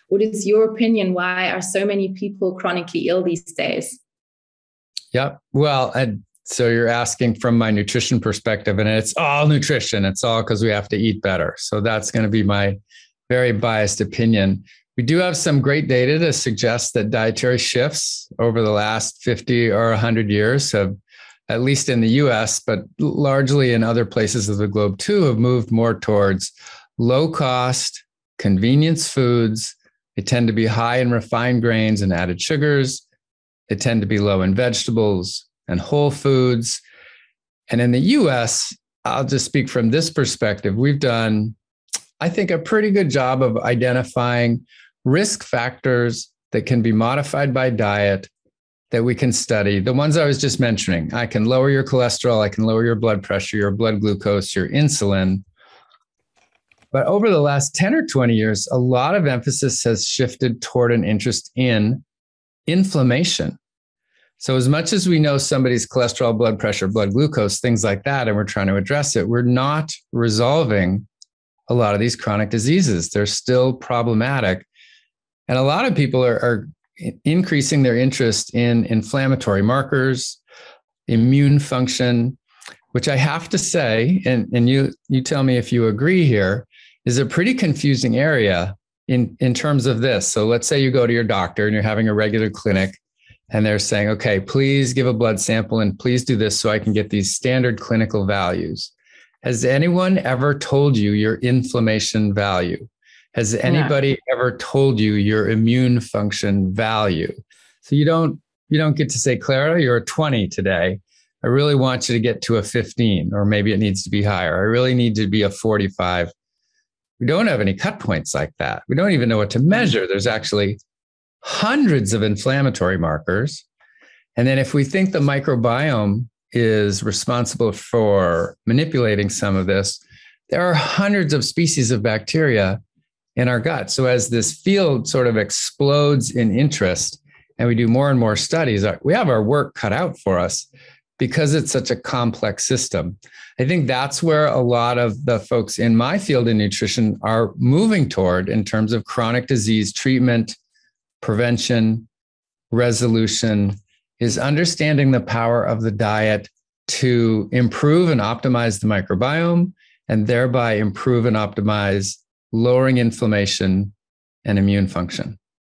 What is your opinion? Why are so many people chronically ill these days? Yep. Well, so you're asking from my nutrition perspective, and it's all nutrition. It's all because we have to eat better. So that's going to be my very biased opinion. We do have some great data to suggest that dietary shifts over the last 50 or 100 years have, at least in the US, but largely in other places of the globe too, have moved more towards low cost, convenience foods. They tend to be high in refined grains and added sugars. They tend to be low in vegetables and whole foods. And in the US, I'll just speak from this perspective. We've done, I think, a pretty good job of identifying risk factors that can be modified by diet that we can study. The ones I was just mentioning, I can lower your cholesterol, I can lower your blood pressure, your blood glucose, your insulin. But over the last 10 or 20 years, a lot of emphasis has shifted toward an interest in inflammation. So as much as we know somebody's cholesterol, blood pressure, blood glucose, things like that, and we're trying to address it, we're not resolving a lot of these chronic diseases. They're still problematic. And a lot of people are increasing their interest in inflammatory markers, immune function, which I have to say, and you tell me if you agree here, is a pretty confusing area in terms of this. So let's say you go to your doctor and you're having a regular clinic and they're saying, okay, please give a blood sample and please do this so I can get these standard clinical values. Has anyone ever told you your inflammation value? Has anybody ever told you your immune function value? So you don't get to say, Clara, you're a 20 today. I really want you to get to a 15, or maybe it needs to be higher. I really need to be a 45. We don't have any cut points like that. We don't even know what to measure. There's actually hundreds of inflammatory markers. And then if we think the microbiome is responsible for manipulating some of this, there are hundreds of species of bacteria in our gut. So as this field sort of explodes in interest and we do more and more studies, we have our work cut out for us because it's such a complex system. I think that's where a lot of the folks in my field in nutrition are moving toward in terms of chronic disease treatment, prevention, resolution, is understanding the power of the diet to improve and optimize the microbiome and thereby improve and optimize lowering inflammation and immune function.